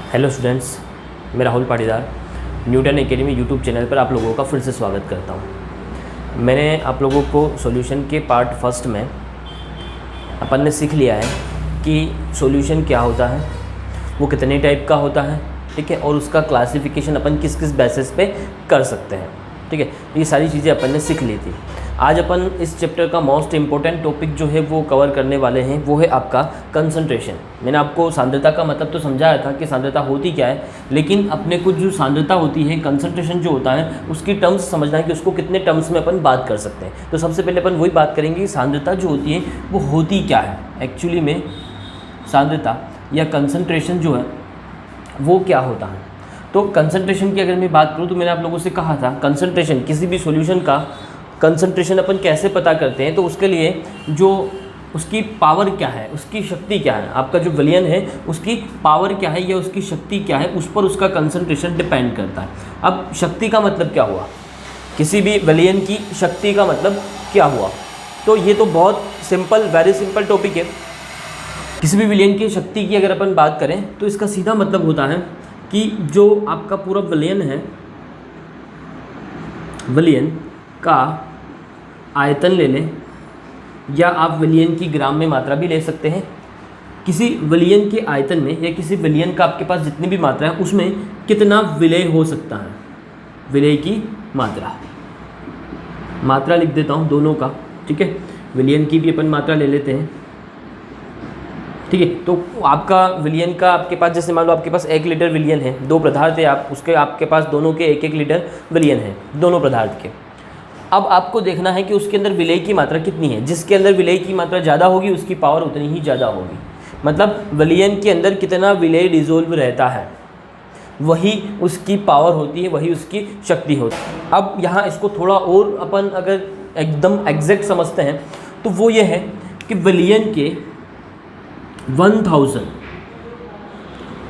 Hello students, मैं Rahul Patidar Newton academy YouTube channel पर आप लोगों का फिर से स्वागत करता हूं। मैंने आप लोगों को सॉल्यूशन के पार्ट फर्स्ट में अपन ने सीख लिया है कि सॉल्यूशन क्या होता है, वो कितने टाइप का होता है, ठीक है, और उसका क्लासिफिकेशन अपन किस किस बेसिस पे कर सकते हैं, ठीक है। ये सारी चीज़ें अपन ने सीख ली थी। आज अपन इस चैप्टर का मोस्ट इम्पोर्टेंट टॉपिक जो है वो कवर करने वाले हैं, वो है आपका कंसंट्रेशन। मैंने आपको सांद्रता का मतलब तो समझाया था कि सांद्रता होती क्या है, लेकिन अपने को जो सांद्रता होती है, कंसंट्रेशन जो होता है, उसकी टर्म्स समझना है कि उसको कितने टर्म्स में अपन बात कर सकते हैं। तो सबसे पहले अपन वही बात करेंगे कि सांद्रता जो होती है वो होती क्या है। एक्चुअली में सांद्रता या कंसंट्रेशन जो है वो क्या होता है। तो कंसंट्रेशन की अगर मैं बात करूँ तो मैंने आप लोगों से कहा था कंसंट्रेशन, किसी भी सॉल्यूशन का कंसंट्रेशन अपन कैसे पता करते हैं। तो उसके लिए जो उसकी पावर क्या है, उसकी शक्ति क्या है, आपका जो विलयन है उसकी पावर क्या है या उसकी शक्ति क्या है, उस पर उसका कंसंट्रेशन डिपेंड करता है। अब शक्ति का मतलब क्या हुआ, किसी भी विलयन की शक्ति का मतलब क्या हुआ। तो ये तो बहुत सिंपल, वेरी सिंपल टॉपिक है। किसी भी विलयन की शक्ति की अगर अपन बात करें तो इसका सीधा मतलब होता है कि जो आपका पूरा विलयन है, विलयन का आयतन ले लें, या आप विलयन की ग्राम में मात्रा भी ले सकते हैं। किसी विलयन के आयतन में या किसी विलयन का आपके पास जितनी भी मात्रा है उसमें कितना विलय हो सकता है, विलय की मात्रा लिख देता हूँ दोनों का, ठीक है। विलयन की भी अपन मात्रा ले लेते हैं, ठीक है। तो आपका विलयन का आपके पास, जैसे मान लो आपके पास 1 लीटर विलयन है, 2 पदार्थ है, आप उसके आपके पास दोनों के 1-1 लीटर विलयन है, दोनों पदार्थ के। अब आपको देखना है कि उसके अंदर विलय की मात्रा कितनी है। जिसके अंदर विलय की मात्रा ज़्यादा होगी उसकी पावर उतनी ही ज़्यादा होगी। मतलब विलयन के अंदर कितना विलय डिसोल्व रहता है वही उसकी पावर होती है, वही उसकी शक्ति होती है। अब यहाँ इसको थोड़ा और अपन अगर एकदम एग्जैक्ट समझते हैं तो वो ये है कि विलयन के 1000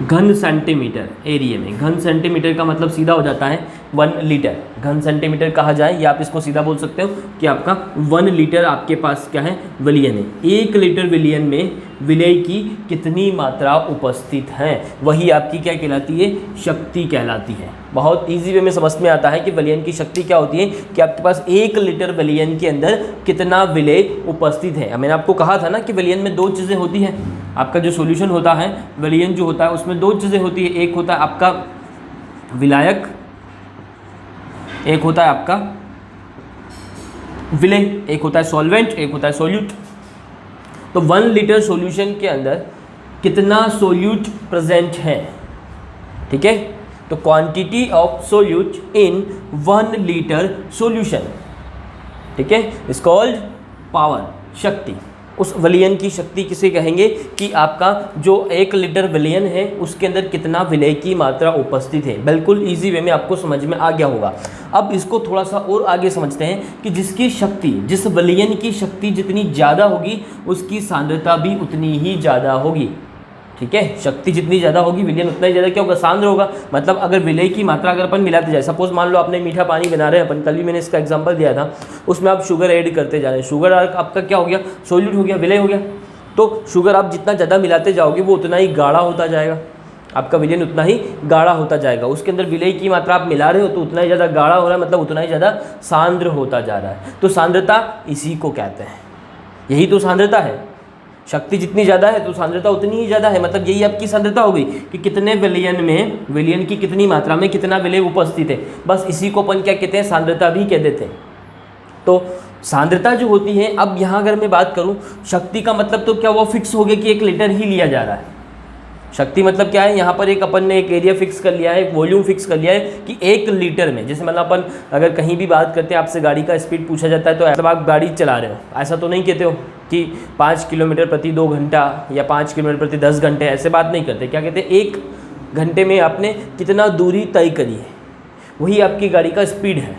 घन सेंटीमीटर एरिया में, घन सेंटीमीटर का मतलब सीधा हो जाता है 1 लीटर। घन सेंटीमीटर कहा जाए या आप इसको सीधा बोल सकते हो कि आपका 1 लीटर आपके पास क्या है, विलयन है। 1 लीटर विलयन में विलय की कितनी मात्रा उपस्थित है, वही आपकी क्या कहलाती है, शक्ति कहलाती है। बहुत इजी वे में समझ में आता है कि विलयन की शक्ति क्या होती है, कि आपके पास 1 लीटर विलयन के अंदर कितना विलय उपस्थित है। मैंने आपको कहा था ना कि विलयन में 2 चीज़ें होती हैं। आपका जो सॉल्यूशन होता है, विलयन जो होता है उसमें 2 चीज़ें होती है। एक होता है आपका विलायक, एक होता है आपका विलय, एक होता है सॉल्वेंट, एक होता है सोल्यूट। तो 1 लीटर सॉल्यूशन के अंदर कितना सोल्यूट प्रेजेंट है, ठीक है। तो quantity of solute in 1 litre solution, ठीक है, इज कॉल्ड पावर, शक्ति। उस विलयन की शक्ति किसे कहेंगे कि आपका जो 1 लीटर विलयन है उसके अंदर कितना विलय की मात्रा उपस्थित है। बिल्कुल इजी वे में आपको समझ में आ गया होगा। अब इसको थोड़ा सा और आगे समझते हैं कि जिसकी शक्ति, जिस विलयन की शक्ति जितनी ज़्यादा होगी उसकी सांद्रता भी उतनी ही ज़्यादा होगी, ठीक है। शक्ति जितनी ज़्यादा होगी विलयन उतना ही ज़्यादा क्या होगा, सांद्र होगा। मतलब अगर विलय की मात्रा अगर अपन मिलाते जाए, सपोज मान लो आपने मीठा पानी बना रहे हैं अपन, कल भी मैंने इसका एग्जांपल दिया था, उसमें आप शुगर ऐड करते जा रहे हैं, शुगर आपका क्या हो गया, सोल्यूट हो गया, विलय हो गया। तो शुगर आप जितना ज़्यादा मिलाते जाओगे वो उतना ही गाढ़ा होता जाएगा, आपका विलयन उतना ही गाढ़ा होता जाएगा। उसके अंदर विलय की मात्रा आप मिला रहे हो तो उतना ही ज़्यादा गाढ़ा हो रहा है, मतलब उतना ही ज़्यादा सांद्र होता जा रहा है। तो सांद्रता इसी को कहते हैं, यही तो सांद्रता है। शक्ति जितनी ज़्यादा है तो सांद्रता उतनी ही ज़्यादा है। मतलब यही आपकी सांद्रता हो गई कि कितने विलयन में, विलयन की कितनी मात्रा में कितना विलय उपस्थित है। बस इसी को अपन क्या कहते हैं, सांद्रता भी कह देते हैं। तो सांद्रता जो होती है, अब यहाँ अगर मैं बात करूँ शक्ति का मतलब तो क्या वो फिक्स हो गया कि 1 लीटर ही लिया जा रहा है। शक्ति मतलब क्या है, यहाँ पर एक अपन ने एक एरिया फिक्स कर लिया है, एक वॉल्यूम फिक्स कर लिया है कि 1 लीटर में, जैसे मतलब अपन अगर कहीं भी बात करते हैं, आपसे गाड़ी का स्पीड पूछा जाता है तो मतलब आप गाड़ी चला रहे हो, ऐसा तो नहीं कहते हो कि 5 किलोमीटर प्रति 2 घंटा या 5 किलोमीटर प्रति 10 घंटे, ऐसे बात नहीं करते। क्या कहते हैं, 1 घंटे में आपने कितना दूरी तय करी है, वही आपकी गाड़ी का स्पीड है।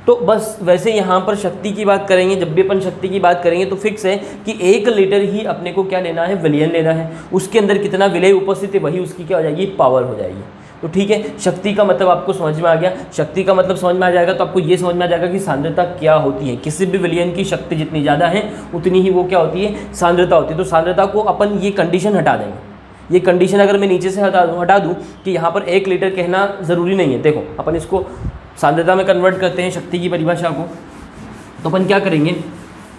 तो बस वैसे यहाँ पर शक्ति की बात करेंगे, जब भी अपन शक्ति की बात करेंगे तो फिक्स है कि 1 लीटर ही अपने को क्या लेना है, विलयन लेना है। उसके अंदर कितना विलय उपस्थित है वही उसकी क्या हो जाएगी, पावर हो जाएगी। तो ठीक है, शक्ति का मतलब आपको समझ में आ गया। शक्ति का मतलब समझ में आ जाएगा तो आपको ये समझ में आ जाएगा कि सांद्रता क्या होती है। किसी भी विलयन की शक्ति जितनी ज़्यादा है उतनी ही वो क्या होती है, सांद्रता होती है। तो सांद्रता को अपन ये कंडीशन हटा देंगे ये कंडीशन अगर मैं नीचे से हटा दूँ कि यहाँ पर 1 लीटर कहना ज़रूरी नहीं है। देखो अपन इसको सांद्रता में कन्वर्ट करते हैं शक्ति की परिभाषा को, तो अपन क्या करेंगे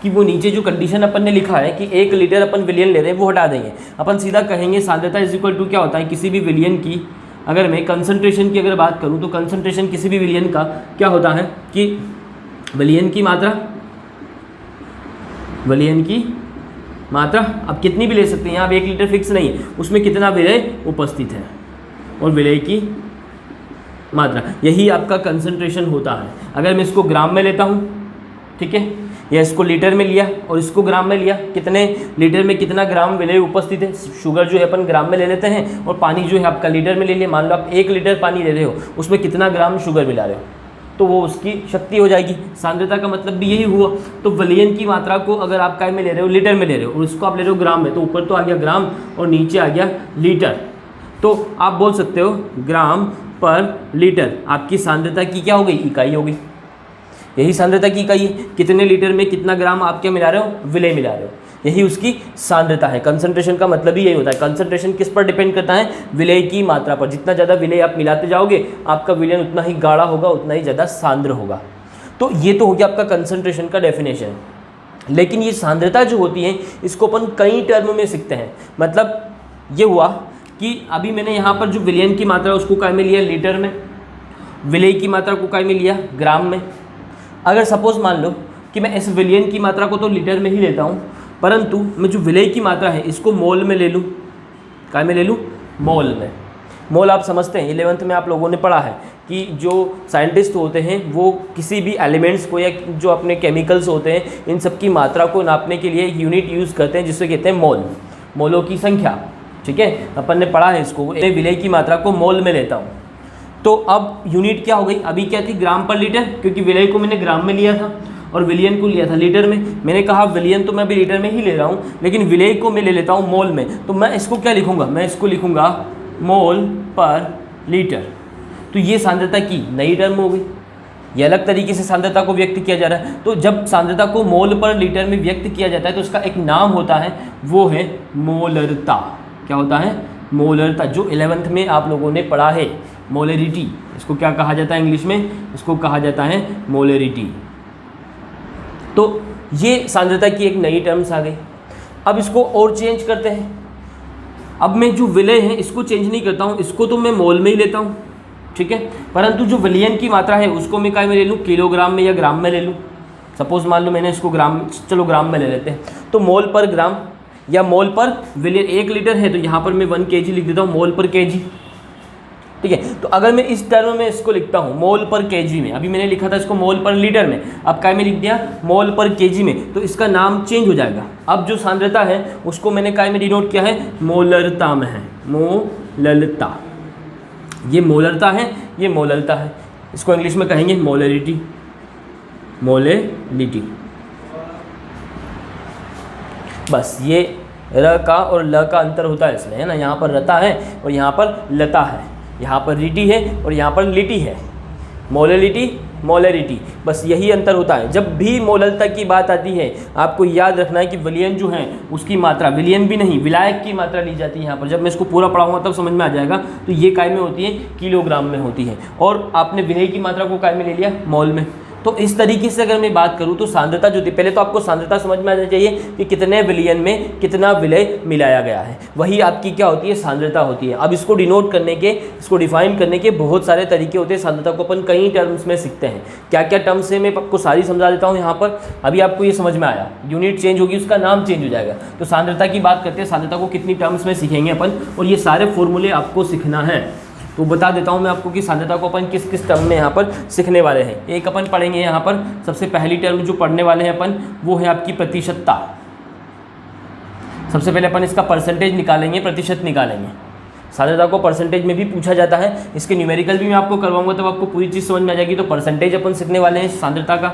कि वो नीचे जो कंडीशन अपन ने लिखा है कि 1 लीटर अपन विलियन ले रहे हैं वो हटा देंगे। अपन सीधा कहेंगे सांद्रता इज इक्वल टू क्या होता है, किसी भी विलियन की, अगर मैं कंसंट्रेशन की अगर बात करूँ तो कंसंट्रेशन किसी भी विलियन का क्या होता है कि विलियन की मात्रा अब कितनी भी ले सकते हैं, यहाँ 1 लीटर फिक्स नहीं है, उसमें कितना विलय उपस्थित है और विलय की मात्रा, यही आपका कंसंट्रेशन होता है। अगर मैं इसको ग्राम में लेता हूँ, ठीक है, या इसको लीटर में लिया और इसको ग्राम में लिया, कितने लीटर में कितना ग्राम विलय उपस्थित है। शुगर जो है अपन ग्राम में ले लेते हैं और पानी जो है आपका लीटर में ले लिया। मान लो आप 1 लीटर पानी ले रहे हो, उसमें कितना ग्राम शुगर मिला रहे हो, तो वो उसकी शक्ति हो जाएगी। सांद्रता का मतलब भी यही हुआ। तो विलयन की मात्रा को अगर आप काय में ले रहे हो, लीटर में ले रहे हो, और इसको आप ले रहे हो ग्राम में, तो ऊपर तो आ गया ग्राम और नीचे आ गया लीटर। तो आप बोल सकते हो ग्राम पर लीटर आपकी सांद्रता की क्या हो गई, इकाई हो गई। यही सांद्रता की इकाई है, कितने लीटर में कितना ग्राम आप क्या मिला रहे हो, विलय मिला रहे हो, यही उसकी सांद्रता है। कंसंट्रेशन का मतलब ही यही होता है। कंसंट्रेशन किस पर डिपेंड करता है, विलय की मात्रा पर। जितना ज़्यादा विलय आप मिलाते जाओगे आपका विलयन उतना ही गाढ़ा होगा, उतना ही ज़्यादा सांद्र होगा। तो ये तो हो गया आपका कंसंट्रेशन का डेफिनेशन। लेकिन ये सांद्रता जो होती है इसको अपन कई टर्म में सीखते हैं। मतलब ये हुआ कि अभी मैंने यहाँ पर जो विलयन की मात्रा उसको काय में लिया, लीटर में, विलय की मात्रा को काय में लिया, ग्राम में। अगर सपोज मान लो कि मैं इस विलयन की मात्रा को तो लीटर में ही लेता हूँ, परंतु मैं जो विलय की मात्रा है इसको मोल में ले लूँ, काय में ले लूँ, मोल में। मोल आप समझते हैं, 11th में आप लोगों ने पढ़ा है कि जो साइंटिस्ट होते हैं वो किसी भी एलिमेंट्स को या जो अपने केमिकल्स होते हैं इन सब की मात्रा को नापने के लिए एक यूनिट यूज़ करते हैं जिससे कहते हैं मोल, मोलों की संख्या। ठीक है, अपन ने पढ़ा है इसको। विलय की मात्रा को मोल में लेता हूँ, तो अब यूनिट क्या हो गई, अभी क्या थी, ग्राम पर लीटर, क्योंकि विलय को मैंने ग्राम में लिया था और विलयन को लिया था लीटर में। मैंने कहा विलयन तो मैं अभी लीटर में ही ले रहा हूँ, लेकिन विलय को मैं ले लेता हूँ मोल में। तो मैं इसको क्या लिखूँगा, मैं इसको लिखूँगा मोल पर लीटर। तो ये सांद्रता की नई टर्म हो गई, ये अलग तरीके से सांद्रता को व्यक्त किया जा रहा है। तो जब सांद्रता को मोल पर लीटर में व्यक्त किया जाता है तो उसका एक नाम होता है, वो है मोलरता। क्या होता है, मोलरता, जो 11th में आप लोगों ने पढ़ा है, मोलरिटी। इसको क्या कहा जाता है इंग्लिश में, इसको कहा जाता है मोलरिटी। तो ये सांद्रता की एक नई टर्म्स आ गई। अब इसको और चेंज करते हैं। अब मैं जो विलय है इसको चेंज नहीं करता हूँ, इसको तो मैं मोल में ही लेता हूँ, ठीक है, परंतु जो विलयन की मात्रा है उसको मैं काय में ले लूँ, किलोग्राम में या ग्राम में ले लूँ। सपोज मान लो मैंने इसको ग्राम, चलो ग्राम में ले लेते हैं, तो मोल पर ग्राम या मोल पर विलयन। 1 लीटर है तो यहाँ पर मैं 1 kg लिख देता हूँ, मोल पर kg। ठीक है, तो अगर मैं इस टर्म में इसको लिखता हूँ मोल पर kg में, अभी मैंने लिखा था इसको मोल पर लीटर में, अब काय में लिख दिया मोल पर kg में, तो इसका नाम चेंज हो जाएगा। अब जो सांद्रता है उसको मैंने काय में डिनोट किया है, मोलरता में है, मोलरता। ये मोलरता है, ये मोलरता है। इसको इंग्लिश में कहेंगे मोलरिटी, मोलरिटी। बस ये र का और ल का अंतर होता है इसमें, है ना। यहाँ पर रता है और यहाँ पर लता है, यहाँ पर रीटी है और यहाँ पर लिटी है। मोलरिटी, मोलरिटी, बस यही अंतर होता है। जब भी मोलरता की बात आती है आपको याद रखना है कि विलयन जो है उसकी मात्रा, विलयन भी नहीं विलायक की मात्रा ली जाती है यहाँ पर। जब मैं इसको पूरा पढ़ाऊंगा तब समझ में आ जाएगा। तो ये काय में होती है, किलोग्राम में होती है, और आपने विलय की मात्रा को काय में ले लिया, मोल में। तो इस तरीके से अगर मैं बात करूं तो सांद्रता जो थी, पहले तो आपको सांद्रता समझ में आना चाहिए कि कितने विलयन में कितना विलय मिलाया गया है, वही आपकी क्या होती है, सांद्रता होती है। अब इसको डिनोट करने के, इसको डिफाइन करने के बहुत सारे तरीके होते हैं। सांद्रता को अपन कई टर्म्स में सीखते हैं। क्या क्या टर्म्स है मैं आपको सारी समझा देता हूँ यहाँ पर। अभी आपको ये समझ में आया, यूनिट चेंज होगी, उसका नाम चेंज हो जाएगा। तो सांद्रता की बात करते हैं, सांद्रता को कितनी टर्म्स में सीखेंगे अपन, और ये सारे फॉर्मूले आपको सीखना है। तो बता देता हूँ मैं आपको कि सांद्रता को अपन किस किस टर्म में यहाँ पर सीखने वाले हैं। एक अपन पढ़ेंगे यहाँ पर, सबसे पहली टर्म जो पढ़ने वाले हैं अपन, वो है आपकी प्रतिशतता। सबसे पहले अपन इसका परसेंटेज निकालेंगे, प्रतिशत निकालेंगे। सांद्रता को परसेंटेज में भी पूछा जाता है, इसके न्यूमेरिकल भी मैं आपको करवाऊंगा तब आपको पूरी चीज़ समझ में आ जाएगी। तो परसेंटेज अपन सीखने वाले हैं सांद्रता का,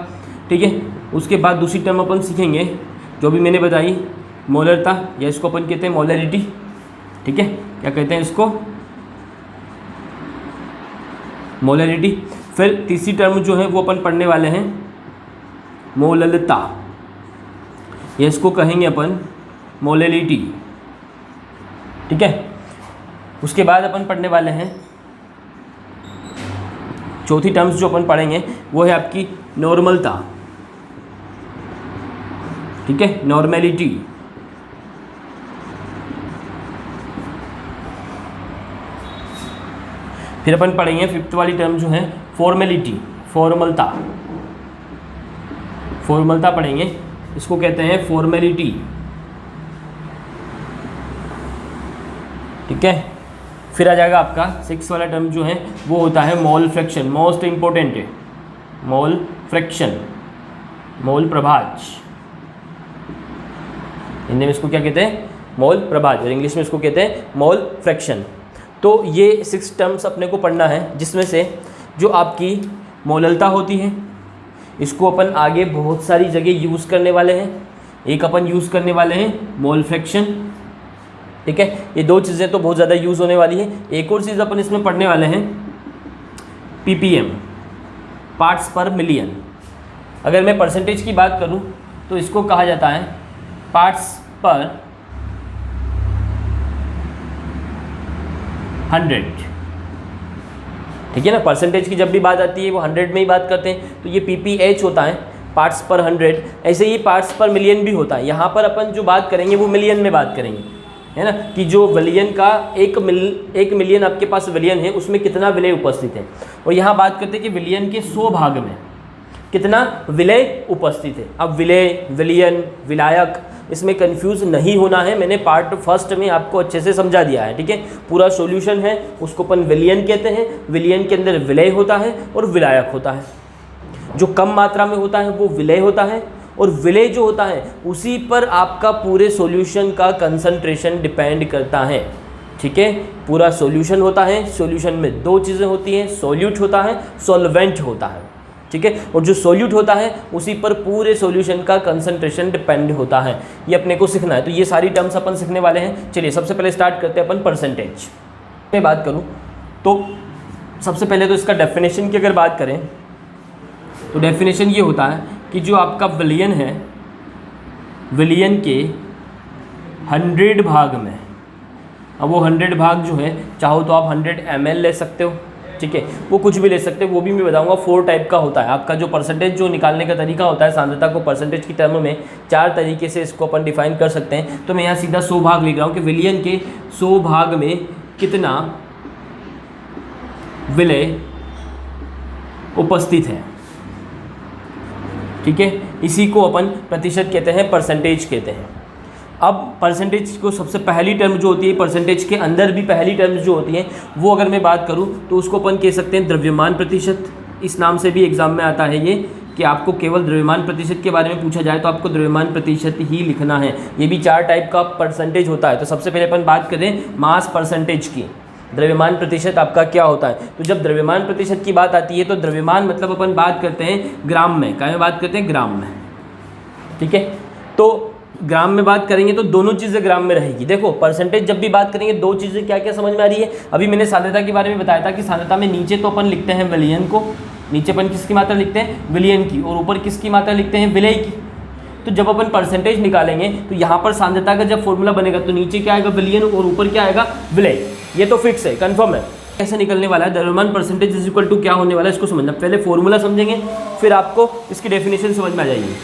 ठीक है। उसके बाद दूसरी टर्म अपन सीखेंगे जो भी मैंने बताई, मोलरता, या इसको अपन कहते हैं मोलरिटी, ठीक है। क्या कहते हैं इसको, मोलरिटी। फिर तीसरी टर्म जो है वो अपन पढ़ने वाले हैं, मोललता, या इसको कहेंगे अपन मोलरिटी, ठीक है। उसके बाद अपन पढ़ने वाले हैं चौथी टर्म्स जो अपन पढ़ेंगे वो है आपकी नॉर्मलता, ठीक है, नॉर्मेलिटी। फिर अपन पढ़ेंगे फिफ्थ वाली टर्म जो है फॉर्मेलिटी, फॉर्मलता, फॉर्मलता पढ़ेंगे, इसको कहते हैं फॉर्मेलिटी, ठीक है। फिर आ जाएगा आपका सिक्स वाला टर्म जो है वो होता है मोल फ्रैक्शन, मोस्ट इंपॉर्टेंट है मोल फ्रैक्शन, मोल प्रभाज, हिंदी में इसको क्या कहते हैं, मोल प्रभाज, और इंग्लिश में इसको कहते हैं मोल फ्रैक्शन। तो ये 6 टर्म्स अपने को पढ़ना है, जिसमें से जो आपकी मोललता होती है इसको अपन आगे बहुत सारी जगह यूज़ करने वाले हैं। एक अपन यूज़ करने वाले हैं मोल फ्रैक्शन, ठीक है, ये 2 चीज़ें तो बहुत ज़्यादा यूज़ होने वाली है। एक और चीज़ अपन इसमें पढ़ने वाले हैं ppm, पार्ट्स पर मिलियन। अगर मैं परसेंटेज की बात करूं तो इसको कहा जाता है पार्ट्स पर 100, ठीक है ना। परसेंटेज की जब भी बात आती है वो 100 में ही बात करते हैं, तो ये pph होता है, पार्ट्स पर 100। ऐसे ही पार्ट्स पर मिलियन भी होता है। यहाँ पर अपन जो बात करेंगे वो मिलियन में बात करेंगे, है ना, कि जो विलियन का 1 मिलियन आपके पास विलियन है उसमें कितना विलय उपस्थित है। और यहाँ बात करते हैं कि विलियन के 100 भाग में कितना विलय उपस्थित है। अब विलय, विलियन, विलायक, इसमें कंफ्यूज नहीं होना है, मैंने पार्ट फर्स्ट में आपको अच्छे से समझा दिया है, ठीक है। पूरा सॉल्यूशन है, उसको अपन विलियन कहते हैं। विलियन के अंदर विलय होता है और विलायक होता है। जो कम मात्रा में होता है वो विलय होता है, और विलय जो होता है उसी पर आपका पूरे सॉल्यूशन का कंसंट्रेशन डिपेंड करता है, ठीक है। पूरा सॉल्यूशन होता है, सॉल्यूशन में 2 चीज़ें होती हैं, सॉल्यूट होता है, सॉल्वेंट होता है, ठीक है। और जो सॉल्यूट होता है उसी पर पूरे सॉल्यूशन का कंसंट्रेशन डिपेंड होता है। ये अपने को सीखना है, तो ये सारी टर्म्स अपन सीखने वाले हैं। चलिए सबसे पहले स्टार्ट करते हैं अपन परसेंटेज में बात करूँ तो सबसे पहले तो इसका डेफिनेशन की अगर बात करें तो डेफिनेशन ये होता है कि जो आपका विलियन है, विलियन के 100 भाग में, अब वो 100 भाग जो है चाहो तो आप 100 ml ले सकते हो, ठीक है, वो कुछ भी ले सकते हो, वो भी मैं बताऊंगा। 4 टाइप का होता है आपका जो परसेंटेज जो निकालने का तरीका होता है, सांद्रता को परसेंटेज की टर्म में 4 तरीके से इसको अपन डिफाइन कर सकते हैं। तो मैं यहाँ सीधा 100 भाग लिख रहा हूँ कि विलियन के 100 भाग में कितना विलय उपस्थित है, ठीक है। इसी को अपन प्रतिशत कहते हैं, परसेंटेज कहते हैं। अब परसेंटेज को सबसे पहली टर्म जो होती है, परसेंटेज के अंदर भी पहली टर्म जो होती है वो अगर मैं बात करूं तो उसको अपन कह सकते हैं द्रव्यमान प्रतिशत। इस नाम से भी एग्जाम में आता है ये, कि आपको केवल द्रव्यमान प्रतिशत के बारे में पूछा जाए तो आपको द्रव्यमान प्रतिशत ही लिखना है। ये भी 4 टाइप का परसेंटेज होता है। तो सबसे पहले अपन बात करें मास परसेंटेज की, द्रव्यमान प्रतिशत आपका क्या होता है। तो जब द्रव्यमान प्रतिशत की बात आती है तो द्रव्यमान मतलब अपन बात करते हैं ग्राम में, क्या में बात करते हैं, ग्राम में, ठीक है। तो ग्राम में बात करेंगे तो दोनों चीज़ें ग्राम में रहेगी। देखो परसेंटेज जब भी बात करेंगे 2 चीज़ें क्या क्या समझ में आ रही है। अभी मैंने सांद्रता के बारे में बताया था कि सांद्रता में नीचे तो अपन लिखते हैं विलियन को, नीचे अपन किसकी मात्रा लिखते हैं, विलियन की, और ऊपर किसकी मात्रा लिखते हैं, विलय की। तो जब अपन परसेंटेज निकालेंगे तो यहाँ पर सांद्रता का जब फॉर्मूला बनेगा तो नीचे क्या आएगा, विलियन, और ऊपर क्या आएगा, विलय। ये तो फिक्स है, कंफर्म है। कैसे निकलने वाला है, द्रव्यमान परसेंटेज इज इक्वल टू क्या होने वाला है, इसको समझना। पहले फॉर्मूला समझेंगे फिर आपको इसकी डेफिनेशन समझ में आ जाएगी।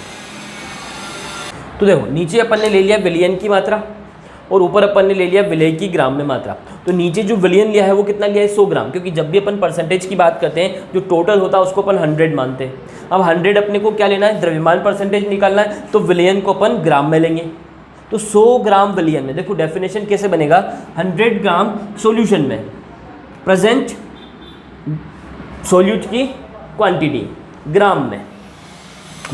तो देखो नीचे अपन ने ले लिया विलियन की मात्रा और ऊपर अपन ने ले लिया विलय की ग्राम में मात्रा। तो नीचे जो विलियन लिया है वो कितना लिया है, 100 ग्राम, क्योंकि जब भी अपन परसेंटेज की बात करते हैं जो टोटल होता है उसको अपन 100 मानते हैं। अब 100 अपने को क्या लेना है, द्रव्यमान परसेंटेज निकालना है, तो विलियन को अपन ग्राम में लेंगे। तो 100 ग्राम विलियन में, देखो डेफिनेशन कैसे बनेगा, 100 ग्राम सॉल्यूशन में प्रेजेंट सॉल्यूट की क्वांटिटी ग्राम में,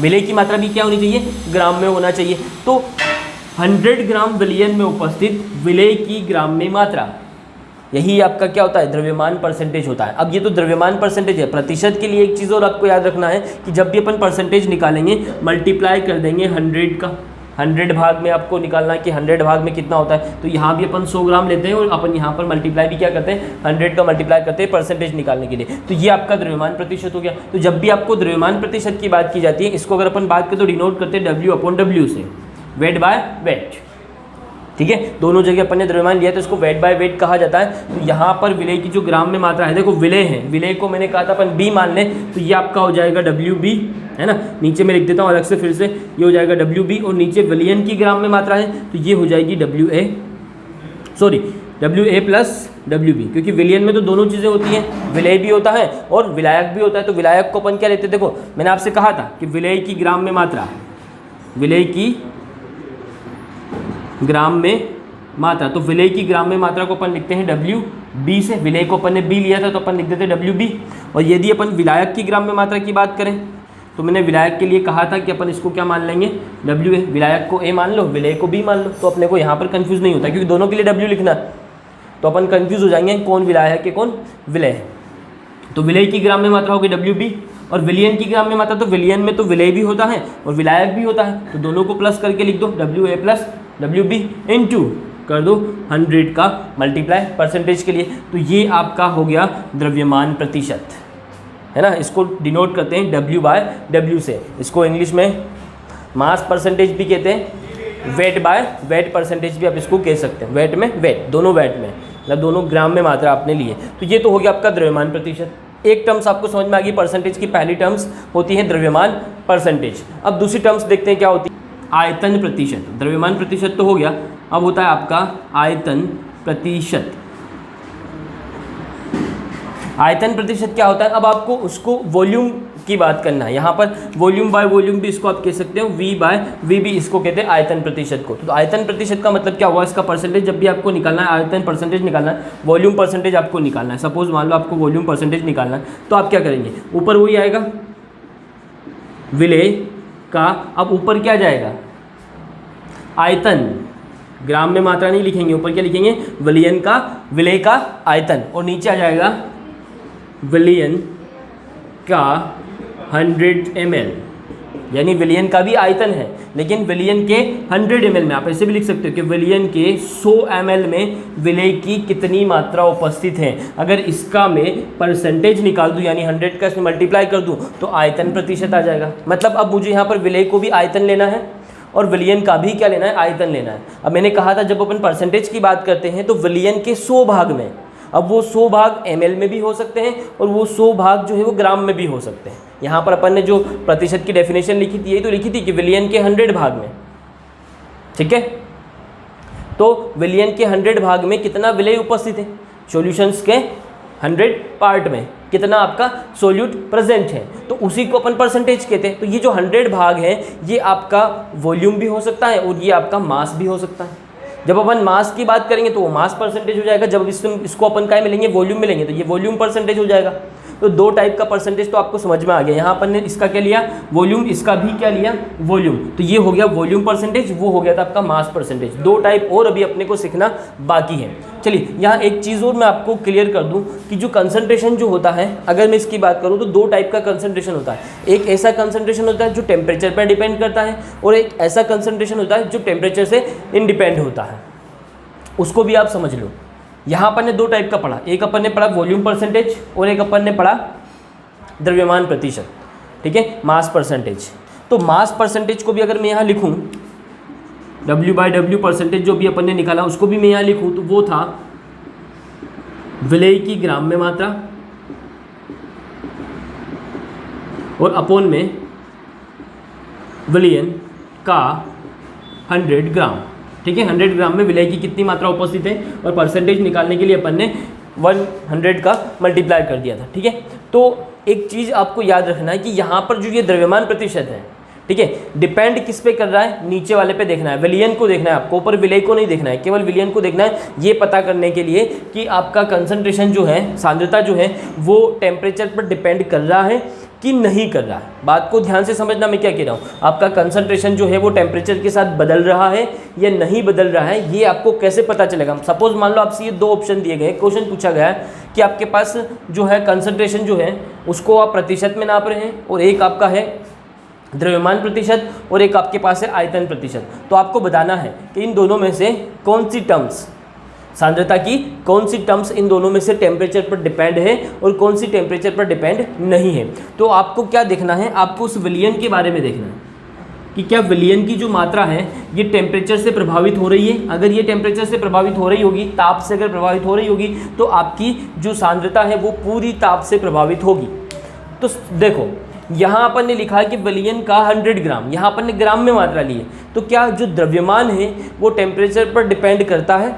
विलय की मात्रा भी क्या होनी चाहिए, ग्राम में होना चाहिए। तो 100 ग्राम विलियन में उपस्थित विलय की ग्राम में मात्रा, यही आपका क्या होता है, द्रव्यमान परसेंटेज होता है। अब ये तो द्रव्यमान परसेंटेज है। प्रतिशत के लिए एक चीज़ और आपको याद रखना है कि जब भी अपन परसेंटेज निकालेंगे मल्टीप्लाई कर देंगे 100 का, 100 भाग में आपको निकालना है कि 100 भाग में कितना होता है। तो यहाँ भी अपन 100 ग्राम लेते हैं और अपन यहाँ पर मल्टीप्लाई भी क्या करते हैं, 100 का मल्टीप्लाई करते हैं परसेंटेज निकालने के लिए। तो ये आपका द्रव्यमान प्रतिशत हो गया। तो जब भी आपको द्रव्यमान प्रतिशत की बात की जाती है, इसको अगर अपन बात करें तो डिनोट करते हैं W/W से, वेट बाय वेट, ठीक है, दोनों जगह अपन ने द्रव्यमान लिया तो इसको वेट बाय वेट कहा जाता है। तो यहाँ पर विलेय की जो ग्राम में मात्रा है, देखो विलेय है, विलेय को मैंने कहा था अपन बी मान लें, तो ये आपका हो जाएगा WB, है ना। नीचे मैं लिख देता हूँ अलग से फिर से, ये हो जाएगा WB, और नीचे विलयन की ग्राम में मात्रा है तो ये हो जाएगी WA प्लस WB, क्योंकि विलयन में तो दोनों चीज़ें होती हैं, विलेय भी होता है और विलायक भी होता है। तो विलायक को अपन क्या लेते हैं, देखो मैंने आपसे कहा था कि विलेय की ग्राम में मात्रा, विलेय की ग्राम में मात्रा, तो विलेय की ग्राम में मात्रा को अपन लिखते हैं WB से, विलेय को अपन ने B लिया था तो अपन लिख देते हैं WB। और यदि अपन विलायक की ग्राम में मात्रा की बात करें तो मैंने विलायक के लिए कहा था कि अपन इसको क्या मान लेंगे, WA, विलायक को A मान लो, विलेय को B मान लो, तो अपने को यहाँ पर कंफ्यूज नहीं होता क्योंकि दोनों के लिए W लिखना है, तो अपन कंफ्यूज हो जाएंगे कौन विलायक है कौन विलेय है। तो विलेय की ग्राम में मात्रा होगी WB, और विलयन की ग्राम में मात्रा, तो विलयन में तो विलेय भी होता है और विलायक भी होता है, तो दोनों को प्लस करके लिख दो WA प्लस WB इनटू कर दो 100 का मल्टीप्लाई परसेंटेज के लिए। तो ये आपका हो गया द्रव्यमान प्रतिशत, है ना। इसको डिनोट करते हैं W/W से, इसको इंग्लिश में मास परसेंटेज भी कहते हैं, वेट बाय वेट परसेंटेज भी आप इसको कह सकते हैं, वेट में वेट, दोनों वेट में, मतलब दोनों ग्राम में मात्रा आपने लिए। तो ये तो हो गया आपका द्रव्यमान प्रतिशत। एक टर्म्स आपको समझ में आ गई परसेंटेज की, पहली टर्म्स होती है द्रव्यमान परसेंटेज। अब दूसरी टर्म्स देखते हैं क्या होती है, आयतन प्रतिशत। द्रव्यमान प्रतिशत तो हो गया, अब होता है आपका आयतन प्रतिशत। आयतन प्रतिशत क्या होता है, अब आपको उसको वॉल्यूम की बात करना है। यहाँ पर वॉल्यूम बाय वॉल्यूम भी इसको आप कह सकते हो, V/V भी इसको कहते हैं आयतन प्रतिशत को। तो आयतन प्रतिशत का मतलब क्या हुआ, इसका परसेंटेज जब भी आपको निकालना है, आयतन परसेंटेज निकालना है, वॉल्यूम परसेंटेज आपको निकालना है। सपोज मान लो आपको वॉल्यूम परसेंटेज निकालना है, तो आप क्या करेंगे, ऊपर वही आएगा विलेय का, अब ऊपर क्या जाएगा आयतन, ग्राम में मात्रा नहीं लिखेंगे, ऊपर क्या लिखेंगे विलयन का, विलेय का आयतन, और नीचे आ जाएगा विलयन का 100 ml, यानी विलयन का भी आयतन है लेकिन विलयन के 100 ml में, आप ऐसे भी लिख सकते हो कि विलयन के 100 ml में विलेय की कितनी मात्रा उपस्थित है। अगर इसका मैं परसेंटेज निकाल दूं, यानी 100 का इसमें मल्टीप्लाई कर दूं, तो आयतन प्रतिशत आ जाएगा। मतलब अब मुझे यहाँ पर विलेय को भी आयतन लेना है और विलयन का भी क्या लेना है, आयतन लेना है। अब मैंने कहा था जब अपन परसेंटेज की बात करते हैं तो विलयन के 100 भाग में, अब वो 100 भाग ml में भी हो सकते हैं और वो 100 भाग जो है वो ग्राम में भी हो सकते हैं। यहाँ पर अपन ने जो प्रतिशत की डेफिनेशन लिखी थी, यही तो लिखी थी कि विलयन के 100 भाग में, ठीक है। तो विलयन के 100 भाग में कितना विलेय उपस्थित है, सॉल्यूशंस के 100 पार्ट में कितना आपका सोल्यूट प्रेजेंट है, तो उसी को अपन परसेंटेज कहते हैं। तो ये जो 100 भाग है ये आपका वॉल्यूम भी हो सकता है और ये आपका मास भी हो सकता है। जब अपन मास की बात करेंगे तो वो मास परसेंटेज हो जाएगा, जब इसको अपन क्या मिलेंगे, वॉल्यूम मिलेंगे, तो ये वॉल्यूम परसेंटेज हो जाएगा। तो दो टाइप का परसेंटेज तो आपको समझ में आ गया। यहाँ अपन ने इसका क्या लिया वॉल्यूम, इसका भी क्या लिया वॉल्यूम, तो ये हो गया वॉल्यूम परसेंटेज, वो हो गया था आपका मास परसेंटेज। दो टाइप और अभी अपने को सीखना बाकी है। चलिए यहाँ एक चीज़ और मैं आपको क्लियर कर दूं कि जो कंसंट्रेशन जो होता है, अगर मैं इसकी बात करूँ तो दो टाइप का कंसंट्रेशन होता है। एक ऐसा कंसंट्रेशन होता है जो टेम्परेचर पर डिपेंड करता है और एक ऐसा कंसंट्रेशन होता है जो टेम्परेचर से इंडिपेंड होता है, उसको भी आप समझ लो। यहाँ अपन ने दो टाइप का पढ़ा, एक अपन ने पढ़ा वॉल्यूम परसेंटेज और एक अपन ने पढ़ा द्रव्यमान प्रतिशत, ठीक है, मास परसेंटेज। तो मास परसेंटेज को भी अगर मैं यहाँ लिखूँ, W/W परसेंटेज जो भी अपन ने निकाला उसको भी मैं यहाँ लिखूँ, तो वो था विलेय की ग्राम में मात्रा और अपोन में विलयन का 100 ग्राम, ठीक है। 100 ग्राम में विलेय की कितनी मात्रा उपस्थित है और परसेंटेज निकालने के लिए अपन ने 100 का मल्टीप्लाई कर दिया था, ठीक है। तो एक चीज़ आपको याद रखना है कि यहाँ पर जो ये द्रव्यमान प्रतिशत है, ठीक है, डिपेंड किस पे कर रहा है, नीचे वाले पे देखना है, विलयन को देखना है आपको, ऊपर विलेय को नहीं देखना है, केवल विलयन को देखना है। ये पता करने के लिए कि आपका कंसंट्रेशन जो है, सांद्रता जो है, वो टेम्परेचर पर डिपेंड कर रहा है कि नहीं कर रहा है। बात को ध्यान से समझना मैं क्या कह रहा हूँ, आपका कंसंट्रेशन जो है वो टेम्परेचर के साथ बदल रहा है या नहीं बदल रहा है, ये आपको कैसे पता चलेगा। सपोज मान लो आपसे ये दो ऑप्शन दिए गए, क्वेश्चन पूछा गया है कि आपके पास जो है कंसंट्रेशन जो है उसको आप प्रतिशत में नाप रहे हैं और एक आपका है द्रव्यमान प्रतिशत और एक आपके पास है आयतन प्रतिशत। तो आपको बताना है कि इन दोनों में से कौन सी टर्म्स, सांद्रता की कौन सी टर्म्स इन दोनों में से टेम्परेचर पर डिपेंड है और कौन सी टेम्परेचर पर डिपेंड नहीं है। तो आपको क्या देखना है, आपको उस विलयन के बारे में देखना है, कि क्या विलयन की जो मात्रा है ये टेम्परेचर से प्रभावित हो रही है। अगर ये टेम्परेचर से प्रभावित हो रही होगी, ताप से अगर प्रभावित हो रही होगी, तो आपकी जो सांद्रता है वो पूरी ताप से प्रभावित होगी। तो देखो यहाँ अपन ने लिखा है कि विलयन का 100 ग्राम, यहाँ अपन ने ग्राम में मात्रा ली है। तो क्या जो द्रव्यमान है वो टेम्परेचर पर डिपेंड करता है?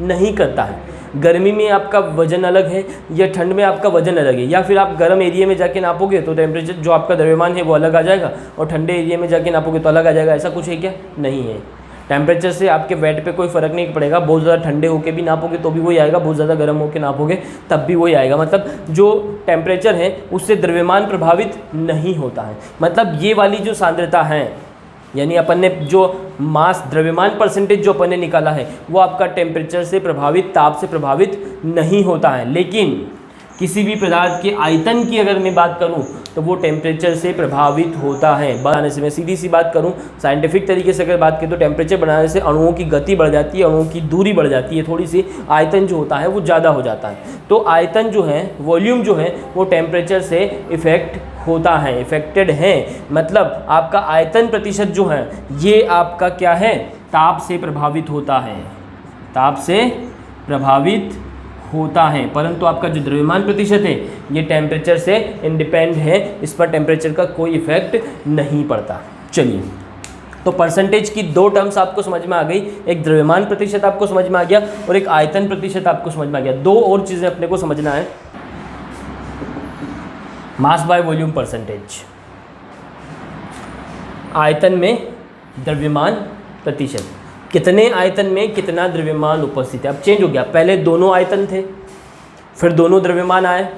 नहीं करता है। गर्मी में आपका वजन अलग है या ठंड में आपका वजन अलग है, या फिर आप गर्म एरिया में जाके नापोगे तो टेम्परेचर जो आपका द्रव्यमान है वो अलग आ जाएगा, और ठंडे एरिया में जाके नापोगे तो अलग आ जाएगा। ऐसा कुछ है क्या? नहीं है। टेम्परेचर से आपके वेट पे कोई फ़र्क नहीं पड़ेगा। बहुत ज़्यादा ठंडे होके भी नापोगे तो भी वही आएगा, बहुत ज़्यादा गर्म होके नापोगे तब भी वही आएगा। मतलब जो टेम्परेचर है उससे द्रव्यमान प्रभावित नहीं होता है। मतलब ये वाली जो सांद्रता है, यानी अपन ने जो मास द्रव्यमान परसेंटेज जो अपन ने निकाला है वो आपका टेम्परेचर से प्रभावित, ताप से प्रभावित नहीं होता है। लेकिन किसी भी पदार्थ के आयतन की अगर मैं बात करूं तो वो टेम्परेचर से प्रभावित होता है। बढ़ाने से, मैं सीधी सी बात करूं, साइंटिफिक तरीके से अगर बात करें तो टेम्परेचर बढ़ाने से अणुओं की गति बढ़ जाती है, अणुओं की दूरी बढ़ जाती है, थोड़ी सी आयतन जो होता है वो ज़्यादा हो जाता है। तो आयतन जो है, वॉल्यूम जो है वो टेम्परेचर से इफेक्ट होता है, इफेक्टेड है। मतलब आपका आयतन प्रतिशत जो है ये आपका क्या है? ताप से प्रभावित होता है, ताप से प्रभावित होता है। परंतु आपका जो द्रव्यमान प्रतिशत है ये टेम्परेचर से इंडिपेंडेंट है, इस पर टेम्परेचर का कोई इफेक्ट नहीं पड़ता। चलिए, तो परसेंटेज की दो टर्म्स आपको समझ में आ गई, एक द्रव्यमान प्रतिशत आपको समझ में आ गया और एक आयतन प्रतिशत आपको समझ में आ गया। दो और चीज़ें अपने को समझना है, मास बाय वॉल्यूम परसेंटेज, आयतन में द्रव्यमान प्रतिशत, कितने आयतन में कितना द्रव्यमान उपस्थित है। अब चेंज हो गया, पहले दोनों आयतन थे, फिर दोनों द्रव्यमान आए,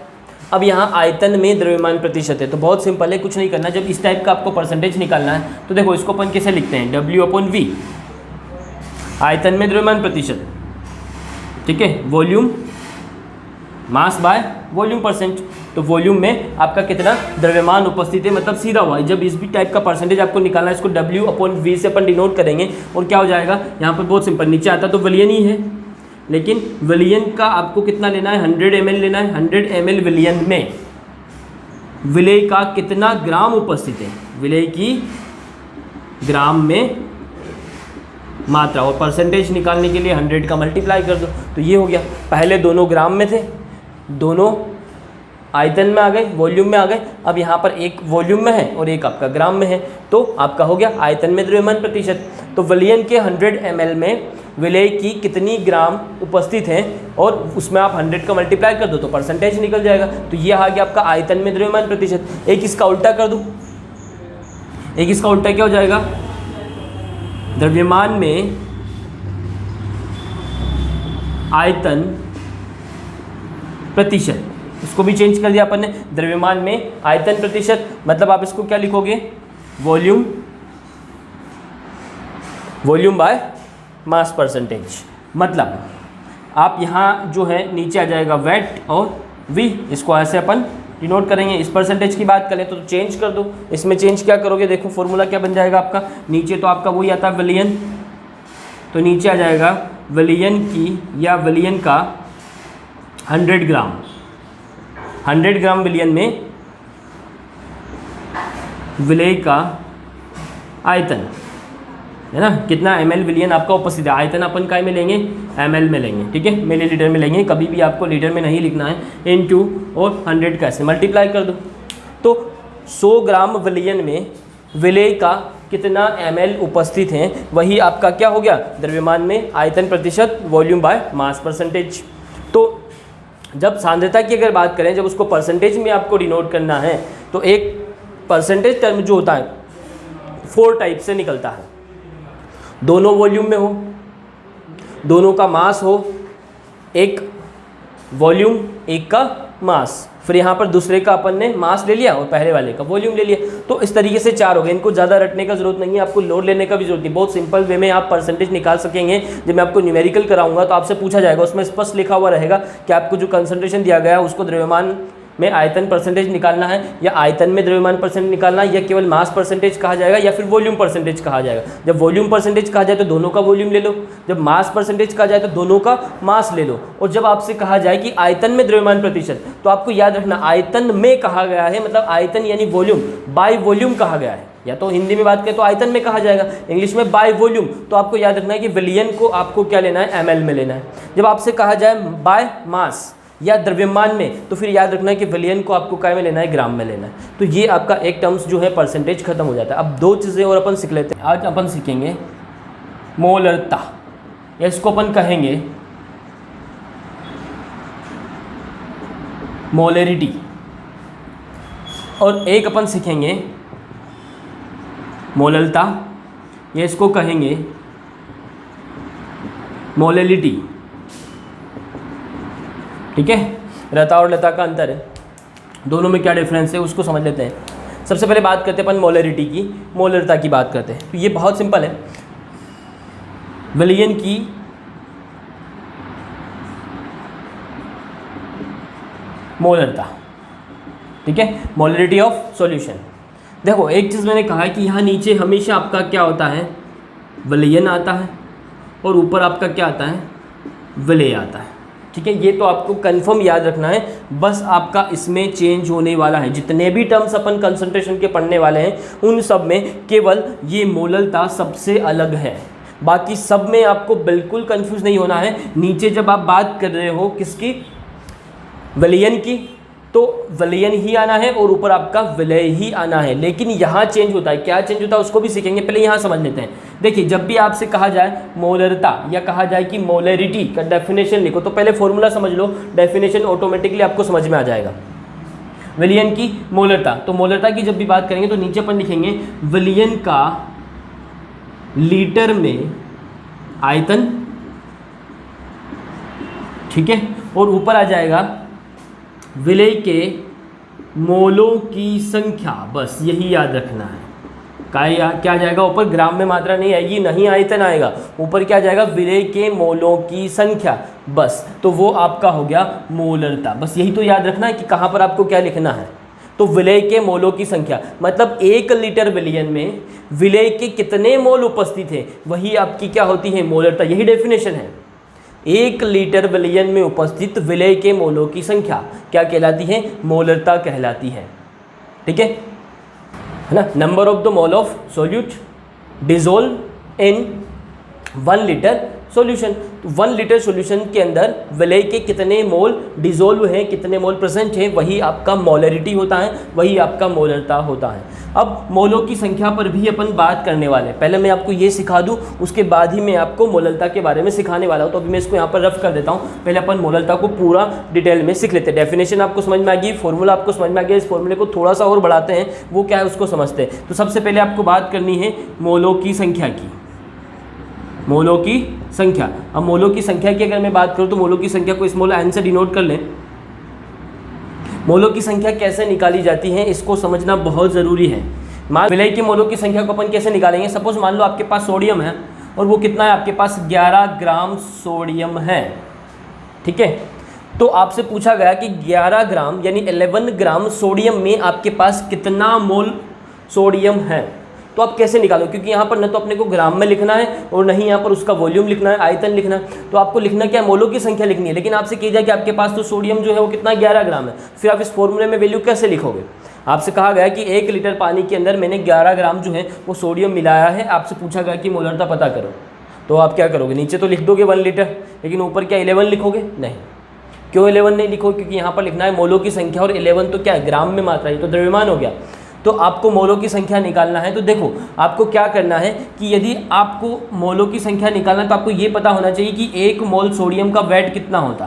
अब यहाँ आयतन में द्रव्यमान प्रतिशत है। तो बहुत सिंपल है, कुछ नहीं करना। जब इस टाइप का आपको परसेंटेज निकालना है तो देखो इसको अपन कैसे लिखते हैं, W/V, आयतन में द्रव्यमान प्रतिशत, ठीक है, volume, mass by volume percent. तो वॉल्यूम में आपका कितना द्रव्यमान उपस्थित है, मतलब सीधा हुआ। जब इस भी टाइप का परसेंटेज आपको निकालना है, इसको W/V से अपन डिनोट करेंगे और क्या हो जाएगा, यहाँ पर बहुत सिंपल, नीचे आता तो विलयन ही है, लेकिन विलयन का आपको कितना लेना है, 100 ml लेना है। 100 ml विलयन में विलय का कितना ग्राम उपस्थित है, विलय की ग्राम में मात्रा, और परसेंटेज निकालने के लिए 100 का मल्टीप्लाई कर दो। तो ये हो गया, पहले दोनों ग्राम में थे, दोनों आयतन में आ गए, वॉल्यूम में आ गए। अब यहाँ पर एक वॉल्यूम में है और एक आपका ग्राम में है, तो आपका हो गया आयतन में द्रव्यमान प्रतिशत। तो विलयन के 100 ml में विलय की कितनी ग्राम उपस्थित है और उसमें आप 100 का मल्टीप्लाई कर दो तो परसेंटेज निकल जाएगा। तो ये आ गया आपका आयतन में द्रव्यमान प्रतिशत। एक इसका उल्टा कर दूँ, एक इसका उल्टा क्या हो जाएगा, द्रव्यमान में आयतन प्रतिशत, इसको भी चेंज कर दिया अपन ने, द्रव्यमान में आयतन प्रतिशत। मतलब आप इसको क्या लिखोगे, volume, volume by mass percentage. मतलब आप यहाँ जो है नीचे आ जाएगा वेट और वी, इसको ऐसे अपन डिनोट करेंगे। इस परसेंटेज की बात करें तो चेंज कर दो, इसमें चेंज क्या करोगे, देखो फॉर्मूला क्या बन जाएगा आपका, नीचे तो आपका वही आता है विलयन, तो नीचे आ जाएगा विलयन की या विलयन का 100 ग्राम, 100 ग्राम विलयन में विलय का आयतन है ना, कितना ml विलयन आपका उपस्थित है। आयतन अपन काय में लेंगे, ml में लेंगे, ठीक है, मिलीलीटर में लेंगे, कभी भी आपको लीटर में नहीं लिखना है। इनटू और 100 कैसे मल्टीप्लाई कर दो, तो 100 ग्राम विलयन में विलय का कितना ml उपस्थित है, वही आपका क्या हो गया, द्रव्यमान में आयतन प्रतिशत, वॉल्यूम बाय मास परसेंटेज। तो जब सांद्रता की अगर बात करें, जब उसको परसेंटेज में आपको डिनोट करना है तो एक परसेंटेज टर्म जो होता है 4 टाइप से निकलता है। दोनों वॉल्यूम में हो, दोनों का मास हो, एक वॉल्यूम एक का मास, फिर यहाँ पर दूसरे का अपन ने मास ले लिया और पहले वाले का वॉल्यूम ले लिया। तो इस तरीके से 4 हो गए। इनको ज़्यादा रटने का जरूरत नहीं है, आपको लोड लेने का भी जरूरत नहीं, बहुत सिंपल वे में आप परसेंटेज निकाल सकेंगे। जब मैं आपको न्यूमेरिकल कराऊंगा तो आपसे पूछा जाएगा, उसमें स्पष्ट लिखा हुआ रहेगा कि आपको जो कंसंट्रेशन दिया गया है उसको द्रव्यमान में आयतन परसेंटेज निकालना है, या आयतन में द्रव्यमान परसेंट निकालना है, या केवल मास परसेंटेज कहा जाएगा, या फिर वॉल्यूम परसेंटेज कहा जाएगा। जब वॉल्यूम परसेंटेज कहा जाए तो दोनों का वॉल्यूम ले लो, जब मास परसेंटेज कहा जाए तो दोनों का मास ले लो, और जब आपसे कहा जाए कि आयतन में द्रव्यमान प्रतिशत, तो आपको याद रखना आयतन में कहा गया है, मतलब आयतन यानी वॉल्यूम, बाय वॉल्यूम कहा गया है। या तो हिंदी में बात करें तो आयतन में कहा जाएगा, इंग्लिश में बाय वॉल्यूम। तो आपको याद रखना है कि विलियन को आपको क्या लेना है, ml में लेना है। जब आपसे कहा जाए बाय मास या द्रव्यमान में, तो फिर याद रखना है कि विलियन को आपको क्या में लेना है, ग्राम में लेना है। तो ये आपका एक टर्म्स जो है परसेंटेज खत्म हो जाता है। अब दो चीज़ें और अपन सीख लेते हैं। आज अपन सीखेंगे मोलरता, या इसको अपन कहेंगे मोलरिटी, और एक अपन सीखेंगे मोललता, या इसको कहेंगे मोललिटी। ठीक है, रता और लता का अंतर है, दोनों में क्या डिफरेंस है उसको समझ लेते हैं। सबसे पहले बात करते हैं अपन मोलरिटी की, मोलरता की बात करते हैं। तो ये बहुत सिंपल है, विलियन की मोलरता, ठीक है, मोलरिटी ऑफ सॉल्यूशन। देखो एक चीज़ मैंने कहा है कि यहाँ नीचे हमेशा आपका क्या होता है, विलियन आता है, और ऊपर आपका क्या आता है, विलेय आता है। ठीक है, ये तो आपको कंफर्म याद रखना है। बस आपका इसमें चेंज होने वाला है, जितने भी टर्म्स अपन कंसंट्रेशन के पढ़ने वाले हैं उन सब में केवल ये मोललता सबसे अलग है, बाकी सब में आपको बिल्कुल कंफ्यूज नहीं होना है। नीचे जब आप बात कर रहे हो किसकी, विलियन की, तो विलियन ही आना है और ऊपर आपका विलेय ही आना है। लेकिन यहाँ चेंज होता है, क्या चेंज होता है उसको भी सीखेंगे, पहले यहाँ समझ लेते हैं। देखिए जब भी आपसे कहा जाए मोलरता या कहा जाए कि मोलरिटी का डेफिनेशन लिखो, तो पहले फॉर्मूला समझ लो, डेफिनेशन ऑटोमेटिकली आपको समझ में आ जाएगा। विलियन की मोलरता, तो मोलरता की जब भी बात करेंगे तो नीचे अपन लिखेंगे विलियन का लीटर में आयतन, ठीक है, और ऊपर आ जाएगा विलेय के मोलों की संख्या। बस यही याद रखना है। क्या आ जाएगा ऊपर, ग्राम में मात्रा नहीं आएगी, नहीं आयतन आएगा, ऊपर क्या जाएगा, विलेय के मोलों की संख्या। बस तो वो आपका हो गया मोलरता। बस यही तो याद रखना है कि कहाँ पर आपको क्या लिखना है। तो विलेय के मोलों की संख्या मतलब 1 लीटर विलियन में विलेय के कितने मोल उपस्थित है, वही आपकी क्या होती है, मोलरता। यही डेफिनेशन है, 1 लीटर विलियन में उपस्थित विलेय के मोलों की संख्या क्या कहलाती है, मोलरता कहलाती है। ठीक है ना। Number of the mole of solute dissolve in 1 litre solution. तो 1 लीटर सॉल्यूशन के अंदर विलेय के कितने मोल डिजोल्व हैं, कितने मोल प्रेजेंट हैं, वही आपका मोलरिटी होता है, वही आपका मोलरता होता है। अब मोलों की संख्या पर भी अपन बात करने वाले हैं। पहले मैं आपको ये सिखा दूं, उसके बाद ही मैं आपको मोलरता के बारे में सिखाने वाला हूं। तो अभी मैं इसको यहाँ पर रफ कर देता हूँ। पहले अपन मोलरता को पूरा डिटेल में सीख लेते हैं। डेफिनेशन आपको समझ में आ गई, फॉर्मूला आपको समझ में आ गया, इस फॉर्मूले को थोड़ा सा और बढ़ाते हैं, वो क्या है उसको समझते हैं। तो सबसे पहले आपको बात करनी है मोलों की संख्या की, मोलों की संख्या। अब मोलों की संख्या की अगर मैं बात करूं तो मोलों की संख्या को स्मॉल n से डिनोट कर लें। मोलों की संख्या कैसे निकाली जाती है इसको समझना बहुत ज़रूरी है। मान विलेय के मोलों की संख्या को अपन कैसे निकालेंगे। सपोज मान लो आपके पास सोडियम है और वो कितना है, आपके पास 11 ग्राम सोडियम है। ठीक है, तो आपसे पूछा गया कि 11 ग्राम यानी 11 ग्राम सोडियम में आपके पास कितना मोल सोडियम है। तो आप कैसे निकालो, क्योंकि यहाँ पर न तो अपने को ग्राम में लिखना है और नहीं यहाँ पर उसका वॉल्यूम लिखना है, आयतन लिखना है। तो आपको लिखना क्या है, मोलों की संख्या लिखनी है। लेकिन आपसे कहा जाए कि आपके पास तो सोडियम जो है वो कितना 11 ग्राम है, फिर आप इस फॉर्मूले में वैल्यू कैसे लिखोगे। आपसे कहा गया कि 1 लीटर पानी के अंदर मैंने 11 ग्राम जो है वो सोडियम मिलाया है। आपसे पूछा गया कि मोलरता पता करो, तो आप क्या करोगे, नीचे तो लिख दोगे 1 लीटर, लेकिन ऊपर क्या 11 लिखोगे, नहीं। क्यों 11 नहीं लिखोगे, क्योंकि यहाँ पर लिखना है मोलों की संख्या, और 11 तो क्या है, ग्राम में मात्रा, ये तो द्रव्यमान हो गया। तो आपको मोलों की संख्या निकालना है। तो देखो आपको क्या करना है कि यदि आपको मोलों की संख्या निकालना है तो आपको ये पता होना चाहिए कि 1 मोल सोडियम का वेट कितना होता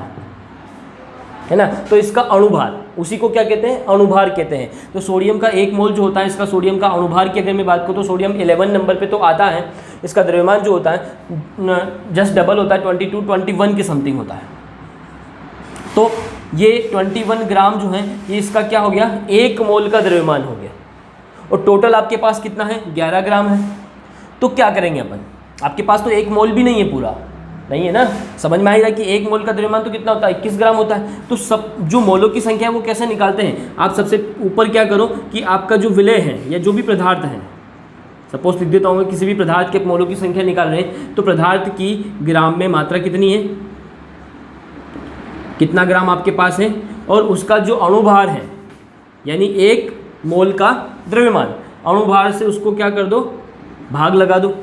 है ना। तो इसका अणुभार, उसी को क्या कहते हैं, अणुभार कहते हैं। तो सोडियम का 1 मोल जो होता है, इसका सोडियम का अणुभार की अगर मैं बात करूँ तो सोडियम 11 नंबर पे तो आता है। इसका द्रव्यमान जो होता है जस्ट डबल होता है, 22-21 के समथिंग होता है। तो ये 21 ग्राम जो है ये इसका क्या हो गया, 1 मोल का द्रव्यमान हो गया। और टोटल आपके पास कितना है, 11 ग्राम है। तो क्या करेंगे अपन, आपके पास तो 1 मोल भी नहीं है, पूरा नहीं है ना। समझ में आएगा कि 1 मोल का द्रव्यमान तो कितना होता है, 21 ग्राम होता है। तो सब जो मोलों की संख्या है वो कैसे निकालते हैं, आप सबसे ऊपर क्या करो कि आपका जो विलेय है या जो भी पदार्थ है, सपोज लिख देता हूँ, किसी भी पदार्थ के मोलों की संख्या निकाल रहे हैं, तो पदार्थ की ग्राम में मात्रा कितनी है, कितना ग्राम आपके पास है, और उसका जो अणुभार है यानी 1 मोल का द्रव्यमान, अणुभार से उसको क्या कर दो, भाग लगा दो।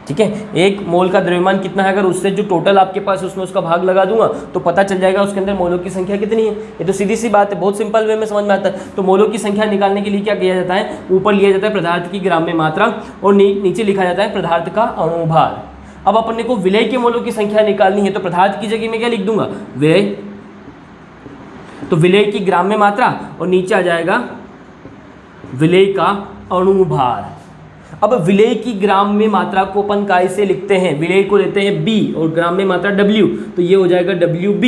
ठीक है, 1 मोल का द्रव्यमान कितना है, अगर उससे जो टोटल आपके पास है उसमें उसका भाग लगा दूंगा तो पता चल जाएगा उसके अंदर मोलों की संख्या कितनी है। ये तो सीधी सी बात है, बहुत सिंपल वे में समझ में आता है। तो मोलों की संख्या निकालने के लिए क्या किया जाता है, ऊपर लिया जाता है पदार्थ की ग्राम में मात्रा और नीचे लिखा जाता है पदार्थ का अणुभार। अब अपने को विलय के मोलों की संख्या निकालनी है तो पदार्थ की जगह में क्या लिख दूंगा, विलय। तो विलय की ग्राम में मात्रा और नीचे आ जाएगा विलय का अणुभार। अब विलय की ग्राम में मात्रा को अपन काय से लिखते हैं, विलय को लेते हैं B और ग्राम में मात्रा W, तो ये हो जाएगा WB।